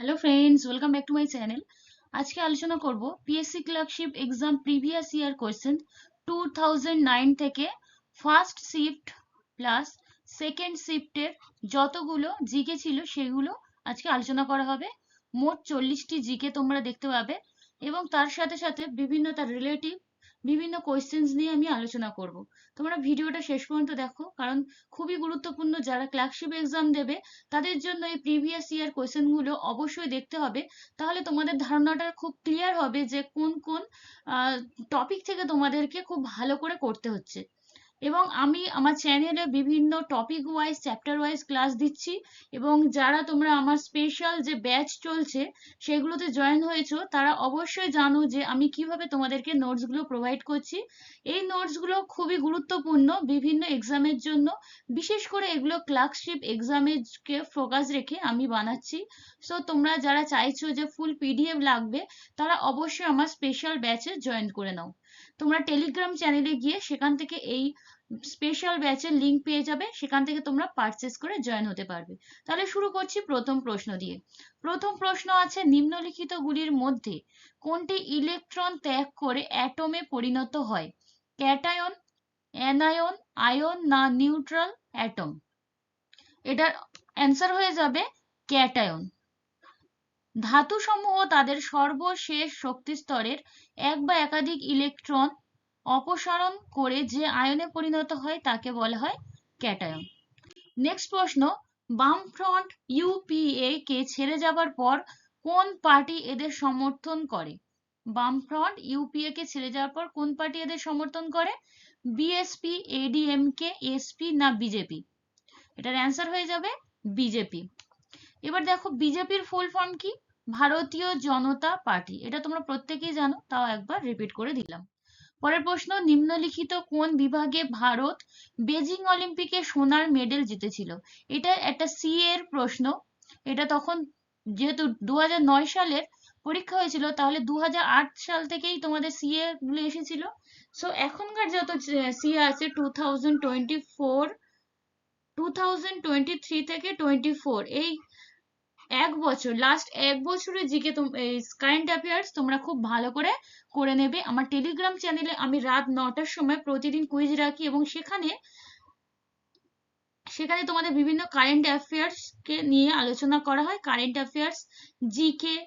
Hello friends, welcome back to my channel. আজকে আলোচনা করব PSC clerkship exam previous year question 2009 থেকে first shift plus second শিফটের যতগুলো GK ছিল সেগুলো আজকে আলোচনা করা হবে। মোট 40টি জিকে তোমরা দেখতে পাবে এবং তার সাথে সাথে বিভিন্ন তার রিলেটিভ বিভিন্ন কোয়েশ্চেন্স নিয়ে আমি আলোচনা করব। তোমরা ভিডিওটা শেষ পর্যন্ত দেখো, কারণ খুবই গুরুত্বপূর্ণ। যারা ক্লার্কশিপ এক্সাম দেবে তাদের জন্য এই প্রিভিয়াস ইয়ার কোয়েশ্চেন গুলো অবশ্যই দেখতে হবে। তাহলে তোমাদের ধারণাটা খুব ক্লিয়ার হবে যে কোন কোন টপিক থেকে তোমাদেরকে খুব ভালো করে করতে হচ্ছে। এবং আমি আমার চ্যানেলে বিভিন্ন topic wise chapter wise class দিচ্ছি। এবং যারা তোমরা আমার স্পেশাল যে ব্যাচ চলছে সেগুলোতে জয়েন হয়েছো, তারা অবশ্যই জানো যে আমি কিভাবে তোমাদেরকে নোটসগুলো প্রোভাইড করছি। এই নোটসগুলো খুবই গুরুত্বপূর্ণ বিভিন্ন এক্সামের জন্য। বিশেষ করে এগুলো ক্লার্কশিপ এক্সামকে ফোকাস রেখে আমি বানাচ্ছি। সো তোমরা যারা চাইছো যে ফুল পিডিএফ লাগবে, তারা অবশ্যই আমার স্পেশাল ব্যাচে জয়েন করে নাও। তোমরা টেলিগ্রাম চ্যানেলে গিয়ে সেখান থেকে এই স্পেশাল ব্যাচের লিংক পেয়ে যাবে, সেখান থেকে তোমরা পারচেস করে জয়েন হতে পারবে। তাহলে শুরু করছি প্রথম প্রশ্ন দিয়ে। প্রথম প্রশ্ন আছে, নিম্নলিখিত গুলির মধ্যে কোনটি ইলেকট্রন ত্যাগ করে অ্যাটমে পরিণত হয়? ক্যাটায়ন, অ্যানায়ন, আয়ন না নিউট্রাল অ্যাটম? এটার অ্যান্সার হয়ে যাবে ক্যাটায়ন। ধাতুসমূহ তাদের সর্বশেষ শক্তিস্তরের এক বা একাধিক ইলেকট্রন অপসারণ করে যে আয়নে পরিণত হয় তাকে বলা হয় ক্যাটায়ন। নেক্সট প্রশ্ন, বামফ্রন্ট ইউপিএ কে ছেড়ে যাবার পর কোন পার্টি এদের সমর্থন করে? বামফ্রন্ট ইউপিএ কে ছেড়ে যাওয়ার পর কোন পার্টি এদের সমর্থন করে? বিএসপি, এডিএমকে, এসপি না বিজেপি? এটার অ্যান্সার হয়ে যাবে বিজেপি। এবার দেখো বিজেপির ফুল ফর্ম কি? ভারতীয় জনতা পার্টি। এটা তোমরা প্রত্যেকেই জানো, তাও একবার রিপিট করে দিলাম। পরের প্রশ্ন, নিম্নলিখিত কোন বিভাগে ভারত বেজিং অলিম্পিকে সোনার মেডেল জিতেছিল? এটা একটা সি এর প্রশ্ন। এটা তখন যেহেতু 2009 সালের পরীক্ষা হয়েছিল, তাহলে 2008 সাল থেকেই তোমাদের সিএ গুলো এসেছিল। সো এখনকার যত সিএ আছে 2023 থেকে 24, এই এক বছর, লাস্ট এক বছরের জিকে কারেন্ট অ্যাফেয়ার্স তোমরা খুব ভালো করে করে নেবে। আমার টেলিগ্রাম চ্যানেলে আমি রাত 9টার সময় প্রতিদিন কুইজ রাখি এবং সেখানে সেখানে তোমাদের বিভিন্ন কারেন্ট অ্যাফেয়ার্স কে নিয়ে আলোচনা করা হয়। কারেন্ট অ্যাফেয়ার্স, জিকে,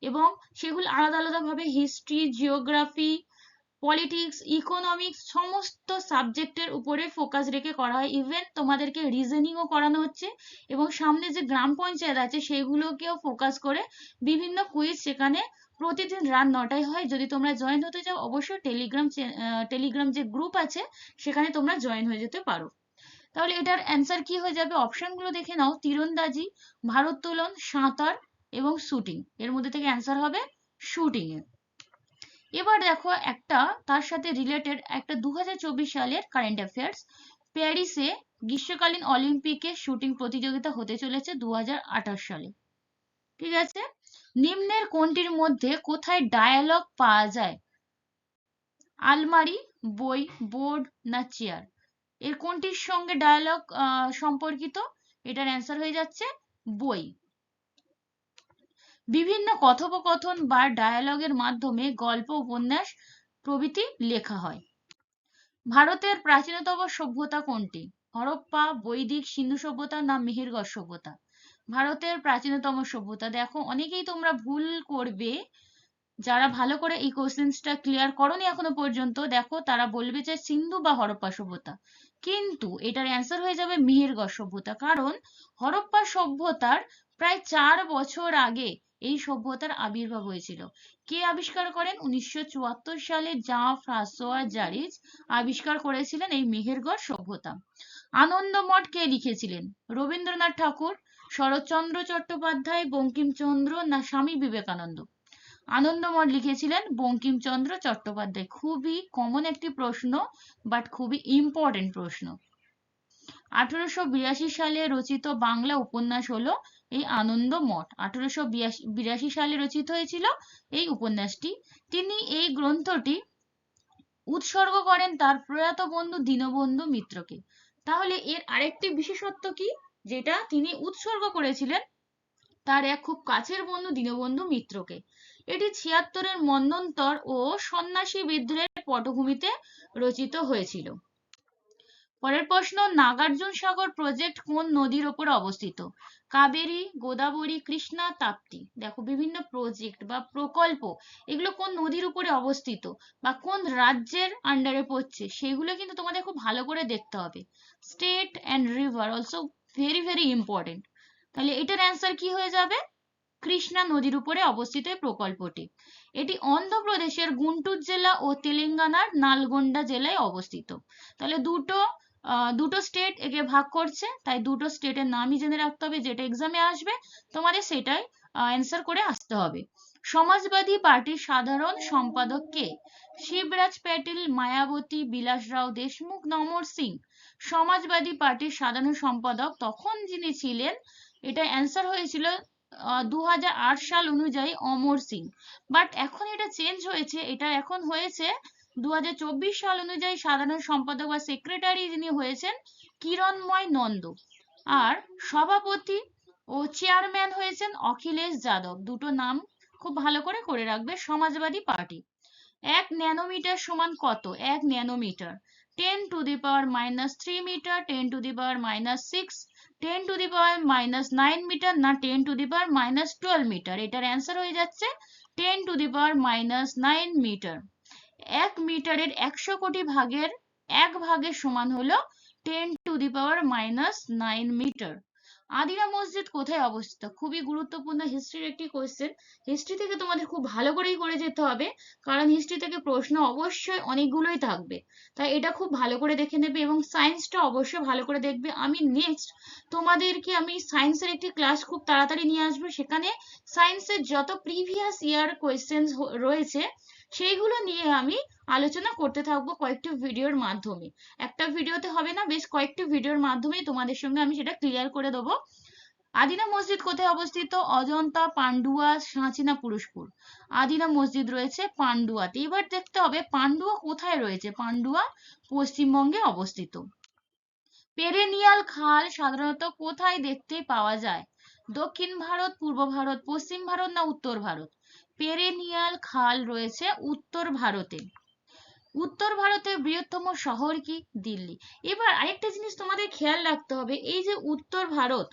এবং সেগুলো আলাদা আলাদা ভাবে হিস্ট্রি, জিওগ্রাফি, পলিটিক্স, ইকোনমিক্স সমস্ত সাবজেক্টের উপরে ফোকাস রেখে করা হয়। ইভেন তোমাদেরকে রিজনিংও করানো হচ্ছে এবং সামনে যে গ্রাম পঞ্চায়েত আছে সেগুলোকেও ফোকাস করে বিভিন্ন কুইজ সেখানে প্রতিদিন রাত 9টায় হয়। যদি তোমরা জয়েন হতে চাও অবশ্যই টেলিগ্রাম যে গ্রুপ আছে সেখানে তোমরা জয়েন হয়ে যেতে পারো। তাহলে এটার অ্যান্সার কি হয়ে যাবে? অপশনগুলো দেখে নাও, তীরন্দাজি, ভারোত্তোলন, সাঁতার এবং শুটিং। এর মধ্যে থেকে অ্যান্সার হবে শুটিং এ। এবার দেখো একটা তার সাথে রিলেটেড একটা 2024 সালের কারেন্ট অ্যাফেয়ার্স। প্যারিসে গ্রীষ্মকালীন অলিম্পিকে শুটিং প্রতিযোগিতা হতে চলেছে 2028 সালে। ঠিক আছে, নিম্নের কোনটির মধ্যে কোথায় ডায়ালগ পাওয়া যায়? আলমারি, বই, বোর্ড না চেয়ার? এর কোনটির সঙ্গে ডায়ালগ সম্পর্কিত? এটার অ্যান্সার হয়ে যাচ্ছে বই। বিভিন্ন কথোপকথন বা ডায়ালগের মাধ্যমে গল্প, উপন্যাস প্রভৃতি লেখা হয়। ভারতের প্রাচীনতম সভ্যতা কোনটি? হরপ্পা, বৈদিক, সিন্ধু সভ্যতা না মেহেরগড় সভ্যতা? ভারতের প্রাচীনতম সভ্যতা। দেখো অনেকেই তোমরা ভুল করবে, যারা ভালো করে এই কোশ্চেন্সটা ক্লিয়ার করোনি এখনো পর্যন্ত, দেখো তারা বলবে যে সিন্ধু বা হরপ্পা সভ্যতা, কিন্তু এটার অ্যান্সার হয়ে যাবে মেহেরগড় সভ্যতা। কারণ হরপ্পা সভ্যতার প্রায় 4 বছর আগে এই সভ্যতার আবির্ভাব হয়েছিল। কে আবিষ্কার করেন? 1974 সালে জাঁ ফ্রাঁসোয়া জারিজ আবিষ্কার করেছিলেন এই মেহেরগড় সভ্যতা। আনন্দমঠ কে লিখেছিলেন? রবীন্দ্রনাথ ঠাকুর, শরৎচন্দ্র চট্টোপাধ্যায়, বঙ্কিমচন্দ্র না স্বামী বিবেকানন্দ? আনন্দমঠ লিখেছিলেন বঙ্কিমচন্দ্র চট্টোপাধ্যায়। খুবই কমন একটি প্রশ্ন, বাট খুবই ইম্পর্টেন্ট প্রশ্ন। 1882 সালে রচিত বাংলা উপন্যাস হলো এই আনন্দমঠ। 1882 সালে রচিত হয়েছিল এই উপন্যাসটি। তিনি এই গ্রন্থটি উৎসর্গ করেন তার প্রয়াত বন্ধু দীনবন্ধু মিত্রকে। তাহলে এর আরেকটি বিশেষত্ব কি যেটা তিনি উৎসর্গ করেছিলেন? তার এক খুব কাছের বন্ধু দীনবন্ধু মিত্রকে। এটি 76-এর মন্বন্তর ও সন্ন্যাসী বিদ্রোহের পটভূমিতে রচিত হয়েছিল। পরের প্রশ্ন, নাগার্জুন সাগর প্রজেক্ট কোন নদীর ওপর অবস্থিত? কাবেরী, গোদাবরী, কৃষ্ণা, তাপ্তি। দেখো বিভিন্ন প্রজেক্ট বা প্রকল্প এগুলো কোন নদীর উপরে অবস্থিত বা কোন রাজ্যের আন্ডারে পড়ছে সেগুলো কিন্তু তোমাদের খুব ভালো করে দেখতে হবে। State and river also very very important. তাহলে এটার অ্যান্সার কি হয়ে যাবে? কৃষ্ণা নদীর উপরে অবস্থিত এই প্রকল্পটি। এটি অন্ধ্রপ্রদেশের গুন্টুর জেলা ও তেলেঙ্গানার নালগোন্ডা জেলায় অবস্থিত। তাহলে দুটো স্টেট একে ভাগ করছে, তাই দুটো স্টেটের নামই জেনে রাখতে হবে, যেটা এক্সামে আসবে তোমাদের সেটাই অ্যান্সার করে আসতে হবে। সমাজবাদী পার্টির সাধারণ সম্পাদক কে? শিবরাজ প্যাটেল, মায়াবতী, বিলাস রাও দেশমুখ, নমর সিং। সমাজবাদী পার্টির সাধারণ সম্পাদক তখন যিনি ছিলেন, এটা অ্যান্সার হয়েছিল 2008 সাল অনুযায়ী অমর সিং। বাট এখন এটা চেঞ্জ হয়েছে, এটা এখন হয়েছে 2024 সাল অনুযায়ী সাধারণ সম্পাদক বা সেক্রেটারি যিনি হয়েছেন কিরণময় নন্দ। আর সভাপতি ও চেয়ারম্যান হয়েছেন অখিলেশ যাদব। দুটো নাম খুব ভালো করে করে রাখবে। সমাজবাদী পার্টি। 1 ন্যানোমিটার সমান কত? 1 ন্যানোমিটার 10⁻³ মিটার, 10⁻⁻6, 10⁻⁻9 মিটার না 10⁻⁻12 মিটার? এটার অ্যান্সার হয়ে যাচ্ছে 10⁻⁻9 মিটার। 1 মিটারের 100 কোটি ভাগের 1 ভাগের সমান হলো 10⁻⁻9 মিটার। আদিনা মসজিদ কোথায় অবস্থিত? খুবই গুরুত্বপূর্ণ হিস্ট্রির একটি কোয়েশ্চেন। হিস্ট্রি থেকে তোমাদের খুব ভালো করেই করে যেতে হবে, কারণ হিস্ট্রি থেকে প্রশ্ন অবশ্যই অনেকগুলোই থাকবে, তাই এটা খুব ভালো করে দেখে নেবে এবং সায়েন্সটা অবশ্যই ভালো করে দেখবে। আমি নেক্সট তোমাদেরকে সায়েন্সের একটি ক্লাস খুব তাড়াতাড়ি নিয়ে আসবো, সেখানে সায়েন্সের যত প্রিভিয়াস ইয়ার কোয়েশ্চেন রয়েছে সেইগুলো নিয়ে আমি আলোচনা করতে থাকবো কয়েকটি ভিডিওর মাধ্যমে। একটা ভিডিওতে হবে না, বেশ কয়েকটি ভিডিওর মাধ্যমে তোমাদের সঙ্গে আমি সেটা ক্লিয়ার করে দেবো। আদিনা মসজিদ কোথায় অবস্থিত? অজন্তা, পান্ডুয়া, সাঁচি না পুরুষপুর? আদিনা মসজিদ রয়েছে পান্ডুয়াতে। এবার দেখতে হবে পান্ডুয়া কোথায় রয়েছে। পান্ডুয়া পশ্চিমবঙ্গে অবস্থিত। পেরেনিয়াল খাল সাধারণত কোথায় দেখতে পাওয়া যায়? দক্ষিণ ভারত, পূর্ব ভারত, পশ্চিম ভারত না উত্তর ভারত? পেরেনিয়াল খাল রয়েছে উত্তর ভারতে। উত্তর ভারতের বৃহত্তম শহর কি? দিল্লি। এবার আরেকটা জিনিস তোমাদের খেয়াল রাখতে হবে, এই যে উত্তর ভারত,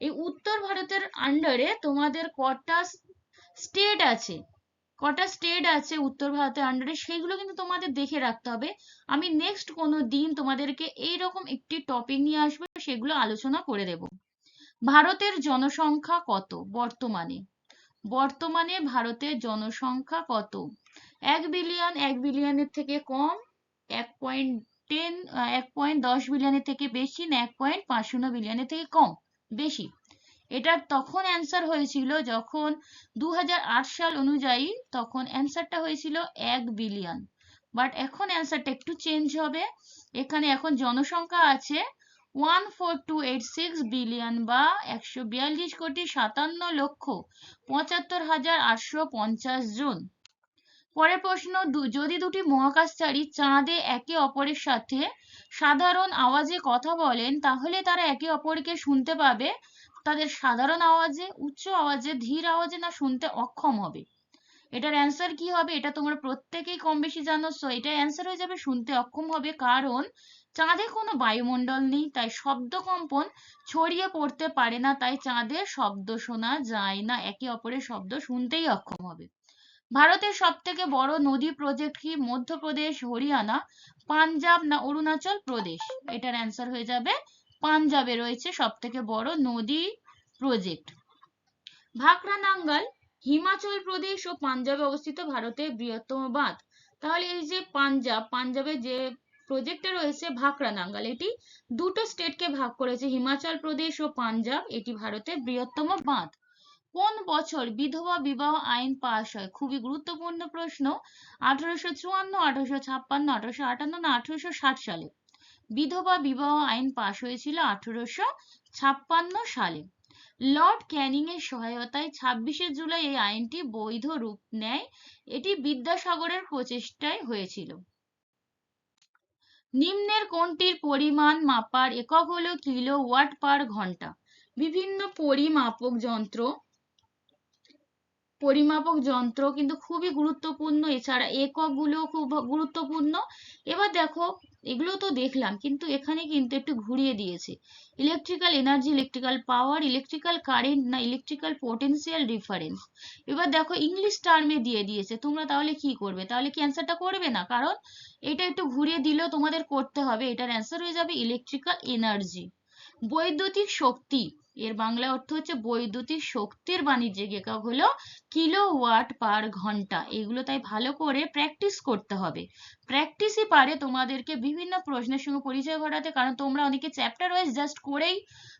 এই উত্তর ভারতের আন্ডারে তোমাদের কটা স্টেট আছে, উত্তর ভারতের আন্ডারে, সেগুলো কিন্তু তোমাদের দেখে রাখতে হবে। আমি নেক্সট কোনো দিন তোমাদেরকে এইরকম একটি টপিক নিয়ে আসবো, সেগুলো আলোচনা করে দেব। ভারতের জনসংখ্যা কত বর্তমানে? ভারতের জনসংখ্যা কত? 1 বিলিয়ন, 1 বিলিয়নের থেকে কম, 1.10 বিলিয়নের থেকে বেশি না 1.50 বিলিয়নের থেকে কম? বেশি। এটার তখন অ্যান্সার হয়েছিল যখন 2008 সাল অনুযায়ী, তখন অ্যান্সারটা হয়েছিল 1 বিলিয়ন। বাট এখন অ্যান্সারটা একটু চেঞ্জ হবে। এখানে এখন জনসংখ্যা আছে 14286 বিলিয়ন বা 142,57,75,850 জন। পরের প্রশ্ন, যদি দুটি মহাকাশচারী চাঁদে একে অপরের সাথে সাধারণ আওয়াজে কথা বলেন, তাহলে তারা একে অপরকে শুনতে পাবে তাদের সাধারণ আওয়াজে, উচ্চ আওয়াজে, ধীর আওয়াজে না শুনতে অক্ষম হবে? এটার অ্যান্সার কি হবে? এটা তোমরা প্রত্যেকেই কম বেশি জানো। সো এটার অ্যান্সার হয়ে যাবে শুনতে অক্ষম হবে, কারণ চাঁদে কোনো বায়ুমণ্ডল নেই, তাই শব্দ কম্পন ছড়িয়ে পড়তে পারে না, তাই চাঁদের শব্দ শোনা যায় না, একে অপরের শব্দ শুনতেই অক্ষম হবে। ভারতের সব থেকে বড় নদী প্রজেক্ট কি? মধ্যপ্রদেশ, হরিয়ানা, পাঞ্জাব না অরুণাচল প্রদেশ? এটার অ্যান্সার হয়ে যাবে পাঞ্জাবে রয়েছে সব থেকে বড় নদী প্রজেক্ট। ভাকরা নাঙ্গাল হিমাচল প্রদেশ ও পাঞ্জাবে অবস্থিত ভারতের বৃহত্তম বাঁধ। তাহলে এই যে পাঞ্জাবে যে প্রজেক্টটা রয়েছে ভাকরা নাঙ্গাল, এটি দুটো স্টেটকে ভাগ করেছে, হিমাচল প্রদেশ ও পাঞ্জাব। এটি ভারতের বৃহত্তম বাঁধ। কোন বছর বিধবা বিবাহ আইন পাশ হয়? খুবই গুরুত্বপূর্ণ প্রশ্ন। 1854, 1856, 1858 না 1860 সালে? বিধবা বিবাহ আইন পাশ হয়েছিল 1856 সালে। লর্ড ক্যানিং এর সহায়তায় 26শে জুলাই এই আইনটি বৈধ রূপ নেয়। এটি বিদ্যাসাগরের প্রচেষ্টায় হয়েছিল। নিম্নের কোনটির পরিমাণ মাপার একক হলো কিলোওয়াট পার ঘন্টা? বিভিন্ন পরিমাপক যন্ত্র পরিমাপক যন্ত্র কিন্তু খুবই গুরুত্বপূর্ণ, এছাড়া একক গুলো খুব গুরুত্বপূর্ণ। এবার দেখো, এগুলো তো দেখলাম, কিন্তু এখানে কিন্তু একটু ঘুরিয়ে দিয়েছে। Electrical energy, electrical power, electrical current না ইলেকট্রিক্যাল পোটেনশিয়াল ডিফারেন্স। এবার দেখো ইংলিশ টার্মে দিয়ে দিয়েছে, তোমরা তাহলে কি করবে? তাহলে কি অ্যান্সারটা করবে না? কারণ এটা একটু ঘুরিয়ে দিলেও তোমাদের করতে হবে। এটার অ্যান্সার হয়ে যাবে ইলেকট্রিক্যাল এনার্জি। বৈদ্যুতিক শক্তি, এর বাংলা অর্থ হচ্ছে বৈদ্যুতিক শক্তির বাণিজ্যিক একক হলো কিলোওয়াট পার ঘন্টা। এগুলো তাই ভালো করে প্র্যাকটিস করতে হবে। প্র্যাকটিসই পারে তোমাদেরকে বিভিন্ন প্রশ্নের সঙ্গে পরিচয় ঘটাতে, কারণ তোমরা অনেকে চ্যাপ্টার ওয়াইজ জাস্ট করেই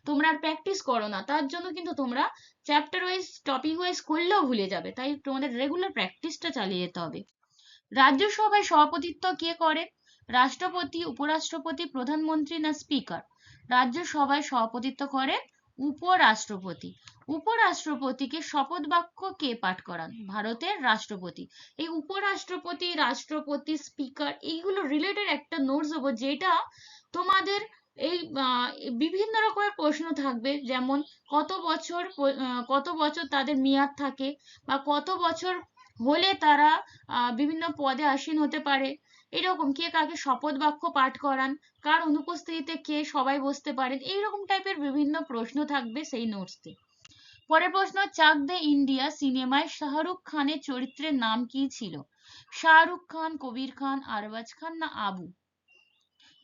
তোমরা আর প্র্যাকটিস করো না, তার জন্য কিন্তু তোমরা চ্যাপ্টার ওয়াইজ টপিক ওয়াইজ করলেও ভুলে যাবে। তাই তোমাদের রেগুলার প্র্যাকটিসটা চালিয়ে যেতে হবে। রাজ্যসভায় সভাপতিত্ব কে করেন? রাষ্ট্রপতি, উপরাষ্ট্রপতি, প্রধানমন্ত্রী না স্পিকার? রাজ্যসভায় সভাপতিত্ব করেন উপরাষ্ট্রপতি। উপরাষ্ট্রপতিকে শপথ বাক্য কে পাঠ করান? ভারতের রাষ্ট্রপতি। এই উপরাষ্ট্রপতি, রাষ্ট্রপতি, স্পিকার এইগুলো রিলেটেড একটা নোটস দেবো, যেটা তোমাদের এই বিভিন্ন রকমের প্রশ্ন থাকবে, যেমন কত বছর তাদের মেয়াদ থাকে, বা কত বছর হলে তারা বিভিন্ন পদে আসীন হতে পারে, এরকম কে কাকে শপথ বাক্য পাঠ করান, কার অনুপস্থিতিতে কে সবাই বসতে পারেন, এইরকম টাইপের বিভিন্ন প্রশ্ন থাকবে সেই নোটসে। পরের প্রশ্ন, চাক দে ইন্ডিয়া সিনেমায় শাহরুখ খানের চরিত্রের নাম কি ছিল? শাহরুখ খান, কবির খান, আরবাজ খান না আবু?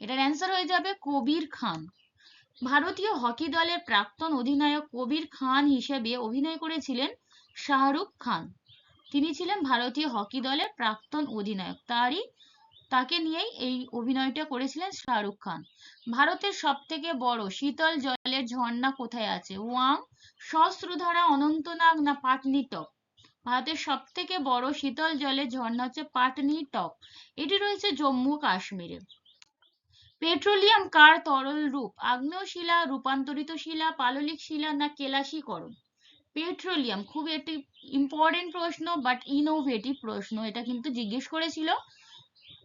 এটার অ্যান্সার হয়ে যাবে কবির খান। ভারতীয় হকি দলের প্রাক্তন অধিনায়ক কবির খান হিসেবে অভিনয় করেছিলেন শাহরুখ খান। তিনি ছিলেন ভারতীয় হকি দলের প্রাক্তন অধিনায়ক, তাকে নিয়েই এই অভিনয়টা করেছিলেন শাহরুখ খান। ভারতের সব থেকে বড় শীতল জলের ঝর্ণা কোথায় আছে? ওয়াং, সহস্রধারা, অনন্তনাগ না পাটনি টপ? ভারতের সব থেকে বড় শীতল জলের ঝর্ণা হচ্ছে পাটনি টপ। এটি রয়েছে জম্মু কাশ্মীরে। পেট্রোলিয়াম কার তরল রূপ? আগ্নেয় শিলা, রূপান্তরিত শিলা, পাললিক শিলা না কেলাসীকরণ? পেট্রোলিয়াম খুব একটি ইম্পর্টেন্ট প্রশ্ন, বাট ইনোভেটিভ প্রশ্ন, এটা কিন্তু জিজ্ঞেস করেছিল।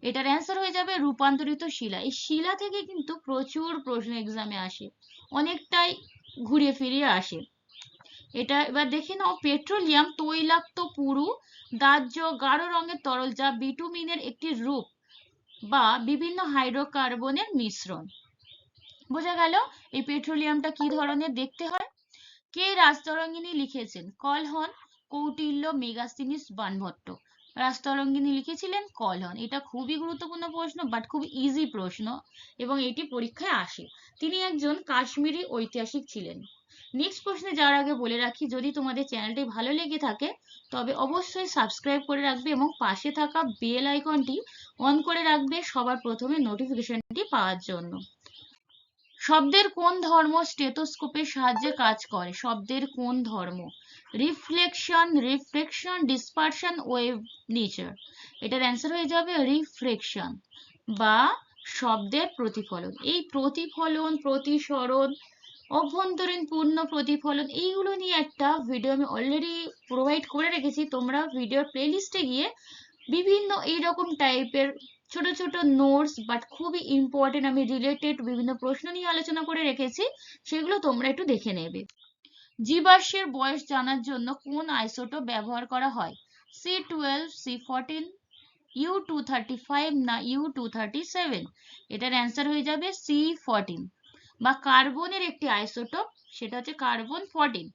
এটার অ্যান্সার হয়ে যাবে রূপান্তরিত শিলা। এই শিলা থেকে কিন্তু প্রচুর প্রশ্ন এক্সামে আসে, অনেকটাই ঘুরিয়ে ফিরিয়ে আসে। এটা এবার দেখে নাও, পেট্রোলিয়াম তৈলাক্ত পুরু দাহ্য গাঢ় রঙের তরল, যা বিটুমিনের একটি রূপ বা বিভিন্ন হাইড্রোকার্বনের মিশ্রণ। বোঝা গেল এই পেট্রোলিয়ামটা কি ধরনের দেখতে হয়। কে রাজতরঙ্গিনী লিখেছেন? কলহন, কৌটিল্য, মেগাস্তিনিস, বাণভট্ট? রাজতরঙ্গিনী লিখেছিলেন কলহন। এটা খুবই গুরুত্বপূর্ণ প্রশ্ন, বাট খুব ইজি প্রশ্ন, এবং এটি পরীক্ষায় আসে। তিনি একজন কাশ্মীরি ঐতিহাসিক ছিলেন। নেক্সট প্রশ্নে যাওয়ার আগে বলে রাখি, যদি তোমাদের চ্যানেলটি ভালো লেগে থাকে তবে অবশ্যই সাবস্ক্রাইব করে রাখবে এবং পাশে থাকা বেল আইকনটি অন করে রাখবে সবার প্রথমে নোটিফিকেশনটি পাওয়ার জন্য। শব্দের কোন ধর্ম স্টেথোস্কোপের সাহায্যে কাজ করে? শব্দের কোন ধর্ম? Reflection, refraction, dispersion, wave nature? এটার অ্যান্সার হয়ে যাবে রিফ্রেকশন, বা শব্দের প্রতিফলন। এই প্রতিফলন, প্রতিসরণ, অভ্যন্তরীণ পূর্ণ প্রতিফলন, এইগুলো নিয়ে একটা ভিডিও আমি অলরেডি প্রোভাইড করে রেখেছি। তোমরা ভিডিওর প্লেলিস্টে গিয়ে বিভিন্ন এইরকম টাইপের ছোট ছোট নোটস, বাট খুবই ইম্পর্টেন্ট, আমি রিলেটেড বিভিন্ন প্রশ্ন নিয়ে আলোচনা করে রেখেছি, সেগুলো তোমরা একটু দেখে নেবে। জীবাশ্মের বয়স জানার জন্য কোন আইসোটোপ ব্যবহার করা হয়? C12, C14, U235 না U237? এটার অ্যান্সার হয়ে যাবে C14, বা কার্বনের একটি আইসোটোপ, সেটা হচ্ছে কার্বন 14।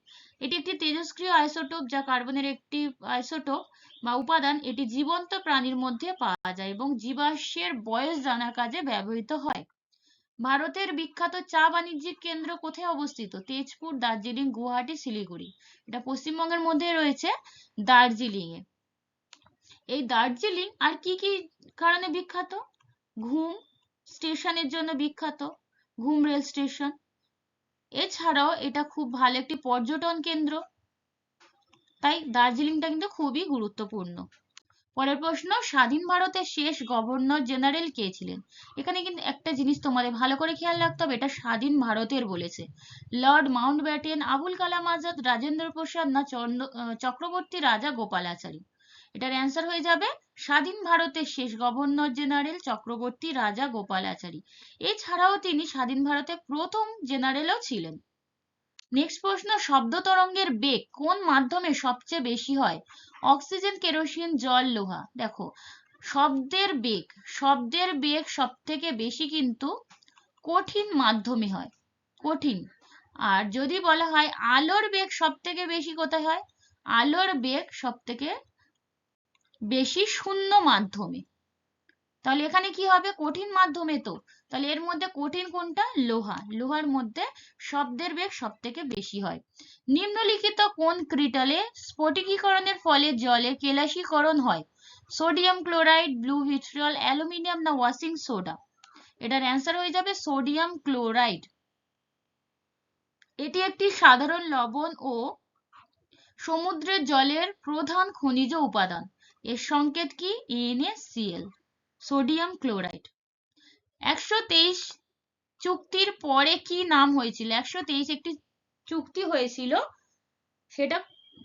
এটি একটি তেজস্ক্রিয় আইসোটোপ, যা কার্বনের একটি আইসোটোপ বা উপাদান। এটি জীবন্ত প্রাণীর মধ্যে পাওয়া যায় এবং জীবাশ্মের বয়স জানার কাজে ব্যবহৃত হয়। ভারতের বিখ্যাত চা বাণিজ্যিক কেন্দ্র কোথায় অবস্থিত? তেজপুর, দার্জিলিং, গুয়াহাটি, শিলিগুড়ি? এটা পশ্চিমবঙ্গের মধ্যে রয়েছে, দার্জিলিং এ। এই দার্জিলিং আর কি কি কারণে বিখ্যাত? ঘুম স্টেশনের জন্য বিখ্যাত, ঘুম রেল স্টেশন। এছাড়াও এটা খুব ভালো একটি পর্যটন কেন্দ্র, তাই দার্জিলিংটা কিন্তু খুবই গুরুত্বপূর্ণ। পরের প্রশ্ন, স্বাধীন ভারতের শেষ গভর্নর জেনারেল কে ছিলেন? এখানে কিন্তু একটা জিনিস তোমাদের ভালো করে খেয়াল রাখতে হবে, এটা স্বাধীন ভারতের বলেছে। লর্ড মাউন্টব্যাটেন, আবুল কালাম আজাদ, রাজেন্দ্র প্রসাদ না চক্রবর্তী রাজা গোপালাচারী? এটার অ্যান্সার হয়ে যাবে স্বাধীন ভারতের শেষ গভর্নর জেনারেল চক্রবর্তী রাজা গোপালাচারী। এছাড়াও তিনি স্বাধীন ভারতের প্রথম জেনারেলও ছিলেন। নেক্সট প্রশ্ন, শব্দ তরঙ্গের বেগ কোন মাধ্যমে সবচেয়ে বেশি হয়? অক্সিজেন, কেরোসিন, জল, লোহা। দেখো, শব্দের বেগ সব থেকে বেশি কিন্তু কঠিন মাধ্যমে হয়, কঠিন। আর যদি বলা হয় আলোর বেগ সব থেকে বেশি কোথায় হয়? আলোর বেগ সব থেকে বেশি শূন্য মাধ্যমে। তাহলে এখানে কি হবে? কঠিন মাধ্যমে তো, তাহলে এর মধ্যে কঠিন কোনটা? লোহা। লোহার মধ্যে শব্দের বেগ সব থেকে বেশি হয়। নিম্নলিখিত কোন ক্রিটালে স্ফটিকীকরণের ফলে জলে কেলাসীকরণ হয়? Sodium chloride, blue vitriol, aluminium না ওয়াশিং সোডা? এটার অ্যান্সার হয়ে যাবে সোডিয়াম ক্লোরাইড। এটি একটি সাধারণ লবণ ও সমুদ্রের জলের প্রধান খনিজ উপাদান। এর সংকেত কি? NaCl, sodium chloride. 123 চুক্তির পরে কি নাম হয়েছিল? 123 একটি চুক্তি হয়েছিল, সেটা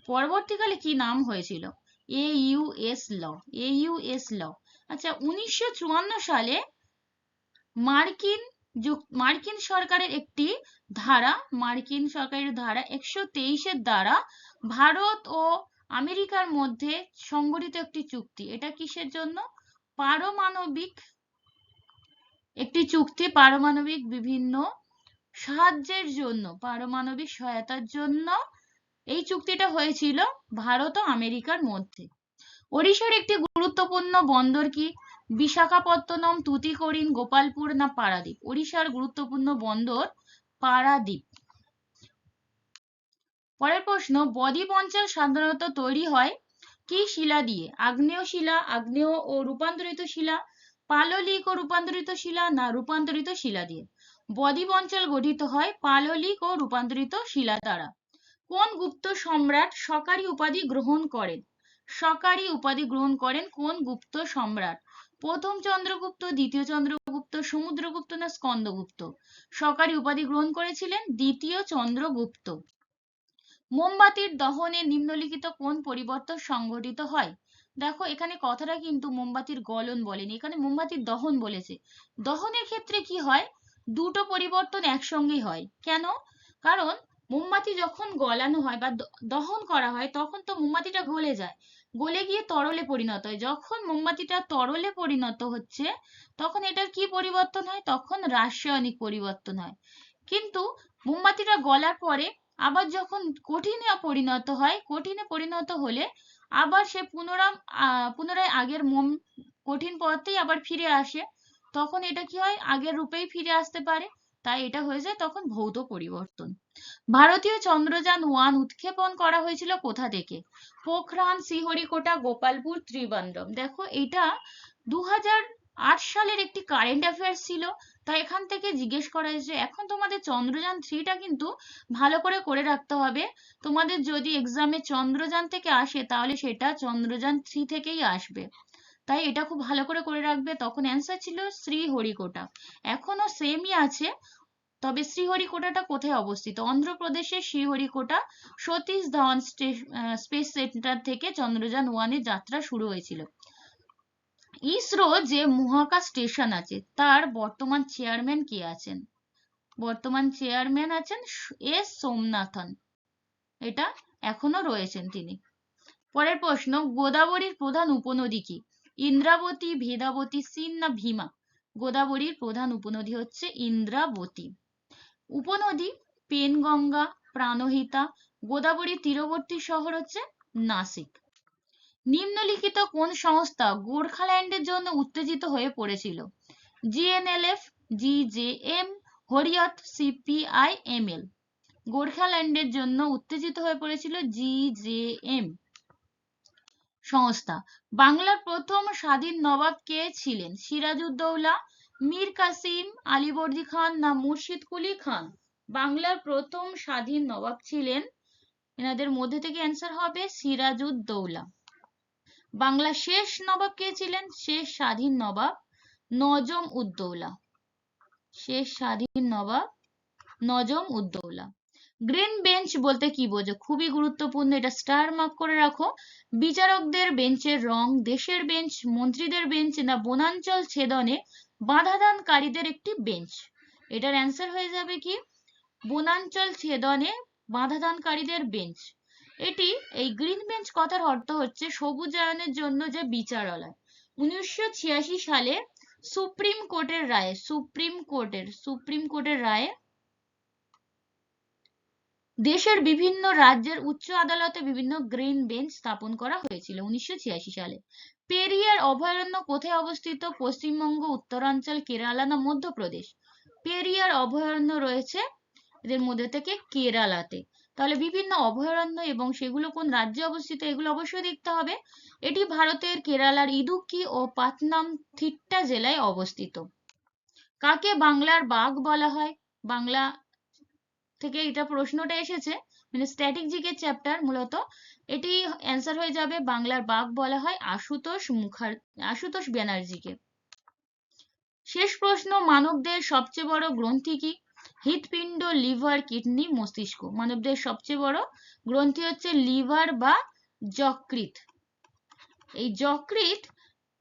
পরবর্তীকালে কি নাম হয়েছিল? AUS ল, AUS ল। আচ্ছা, 1954 সালে মার্কিন সরকারের একটি ধারা, মার্কিন সরকারের ধারা 123 দ্বারা ভারত ও আমেরিকার মধ্যে সংগঠিত একটি চুক্তি। এটা কিসের জন্য? পারমাণবিক একটি চুক্তি, পারমাণবিক বিভিন্ন সাহায্যের জন্য, পারমাণবিক সহায়তার জন্য এই চুক্তিটা হয়েছিল ভারত ও আমেরিকার মধ্যে। ওড়িশার একটি গুরুত্বপূর্ণ বন্দর কি? বিশাখাপত্তনম, তুতিকোরিন, গোপালপুর না পারাদ্বীপ? ওড়িশার গুরুত্বপূর্ণ বন্দর পারাদ্বীপ। পরের প্রশ্ন, বদ্বীপ অঞ্চল সাধারণত তৈরি হয় কি শিলা দিয়ে? আগ্নেয় শিলা, আগ্নেয় ও রূপান্তরিত শিলা, পাললিক ও রূপান্তরিত শিলা না রূপান্তরিত শিলা দিয়ে? বদ্বীপ অঞ্চল গঠিত হয় পাললিক ও রূপান্তরিত শিলা দ্বারা। কোন গুপ্ত সম্রাট সকারি উপাধি গ্রহণ করেন? সকারি উপাধি গ্রহণ করেন কোন গুপ্ত সম্রাট? প্রথম চন্দ্রগুপ্ত, দ্বিতীয় চন্দ্রগুপ্ত, সমুদ্রগুপ্ত না স্কন্দগুপ্ত? সকারি উপাধি গ্রহণ করেছিলেন দ্বিতীয় চন্দ্রগুপ্ত। মোমবাতির দহনে নিম্নলিখিত কোন পরিবর্তন সংঘটিত হয়? দেখো, এখানে কথাটা কিন্তু মোমবাতির গলন বলেনি, এখানে মোমবাতির দহন বলেছে। দহনের ক্ষেত্রে কি হয়? দুটো পরিবর্তন একসঙ্গেই হয়। কেন? কারণ মোমবাতি যখন গলানো হয় বা দহন করা হয় তখন তো মোমবাতিটা গলে যায়, গলে গিয়ে তরলে পরিণত হয়। যখন মোমবাতিটা তরলে পরিণত হচ্ছে তখন এটার কি পরিবর্তন হয়? তখন রাসায়নিক পরিবর্তন হয়। কিন্তু মোমবাতিটা গলার পরে আবার যখন কঠিনে পরিণত হয়, কঠিনে পরিণত হলে আবার সে পুনরায় আগের কঠিন পদার্থেই আবার ফিরে আসে, তখন এটা কি হয়? আগের রূপেই ফিরে আসতে পারে, তাই এটা হয়ে যায় তখন ভৌত পরিবর্তন। ভারতীয় চন্দ্রযান-1 উৎক্ষেপণ করা হয়েছিল কোথা থেকে? পোখরান, শ্রীহরিকোটা, গোপালপুর, ত্রিবান্দ্রম। দেখো, এটা 2008 সালের একটি কারেন্ট অ্যাফেয়ার্স ছিল, তাই এখান থেকে জিজ্ঞেস করা হয়েছে। এখন তোমাদের চন্দ্রযান-3টা কিন্তু ভালো করে রাখতে হবে। তোমাদের যদি এক্সামে চন্দ্রযান থেকে আসে তাহলে সেটা চন্দ্রযান-3 থেকেই আসবে, তাই এটা খুব ভালো করে রাখবে। তখন অ্যান্সার ছিল শ্রীহরিকোটা, এখনো সেমই আছে। তবে শ্রীহরিকোটাটা কোথায় অবস্থিত? অন্ধ্রপ্রদেশের শ্রীহরিকোটা সতীশ ধাওয়ান স্পেস সেন্টার থেকে চন্দ্রযান-1 এর যাত্রা শুরু হয়েছিল। ইসরো যে মহাকাশ স্টেশন আছে তার বর্তমান চেয়ারম্যান কে আছেন? বর্তমান চেয়ারম্যান আছেন এস সোমনাথন, এটা এখনো রয়েছেন তিনি। পরের প্রশ্ন, গোদাবরীর প্রধান উপনদী কি? ইন্দ্রাবতী, ভেদাবতী, সিন না ভীমা? গোদাবরীর প্রধান উপনদী হচ্ছে ইন্দ্রাবতী। উপনদী পেনগঙ্গা, প্রাণহিতা। গোদাবরীর তীরবর্তী শহর হচ্ছে নাসিক। নিম্নলিখিত কোন সংস্থা গোর্খাল্যান্ডের জন্য উত্তেজিত হয়ে পড়েছিল? GNLF, GJM, হরিয়ত, CPIML? গোর্খাল্যান্ডের জন্য উত্তেজিত হয়ে পড়েছিল GJM সংস্থা। বাংলার প্রথম স্বাধীন নবাব কে ছিলেন? সিরাজউদ্দৌলা, মীর কাসিম, আলীবর্দী খান না মুর্শিদ কুলি খান? বাংলার প্রথম স্বাধীন নবাব ছিলেন, এনাদের মধ্যে থেকে অ্যান্সার হবে সিরাজউদ্দৌলা। বাংলার শেষ নবাব কে ছিলেন? শেষ স্বাধীন নবাব নজম উদ্দৌলা, শেষ স্বাধীন নবাব নজম উদ্দৌলা। গ্রিন বেঞ্চ বলতে কি বোঝো? খুবই গুরুত্বপূর্ণ, এটা স্টার মার্ক করে রাখো। বিচারকদের বেঞ্চের রং, দেশের বেঞ্চ, মন্ত্রীদের বেঞ্চ না বনাঞ্চল ছেদনে বাধাদানকারীদের একটি বেঞ্চ? এটার অ্যান্সার হয়ে যাবে কি? বনাঞ্চল ছেদনে বাধাদানকারীদের বেঞ্চ। এটি এই গ্রিন বেঞ্চ কথার অর্থ হচ্ছে সবুজায়নের জন্য যে বিচারালয়। 1986 সালে সুপ্রিম কোর্টের রায়ে দেশের বিভিন্ন রাজ্যের উচ্চ আদালতে বিভিন্ন গ্রিন বেঞ্চ স্থাপন করা হয়েছিল 1986 সালে। পেরিয়ার অভয়ারণ্য কোথায় অবস্থিত? পশ্চিমবঙ্গ, উত্তরাঞ্চল, কেরালা না মধ্যপ্রদেশ? পেরিয়ার অভয়ারণ্য রয়েছে এদের মধ্যে থেকে কেরালাতে। তাহলে বিভিন্ন অভয়ারণ্য এবং সেগুলো কোন রাজ্যে অবস্থিত এগুলো অবশ্যই দেখতে হবে। এটি ভারতের কেরালার ইদুক্কি ও পাতনামথিট্টা জেলায় অবস্থিত। কাকে বাংলার বাঘ বলা হয়? বাংলা থেকে এটা প্রশ্নটা এসেছে, মানে স্ট্যাটিক জিকে চ্যাপ্টার মূলত। এটি অ্যান্সার হয়ে যাবে বাংলার বাঘ বলা হয় আশুতোষ ব্যানার্জিকে। শেষ প্রশ্ন, মানবদেহের সবচেয়ে বড় গ্রন্থি কি? হৃৎপিণ্ড, লিভার, কিডনি, মস্তিষ্ক। মানবদেহের সবচেয়ে বড় গ্রন্থি হচ্ছে লিভার বা যকৃৎ। এই যকৃৎ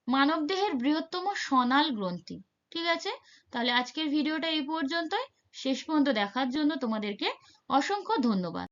মানবদেহের বৃহত্তম সনাল গ্রন্থি। ঠিক আছে, তাহলে আজকের ভিডিওটা এই পর্যন্তই। শেষ পর্যন্ত দেখার জন্য তোমাদেরকে অসংখ্য ধন্যবাদ।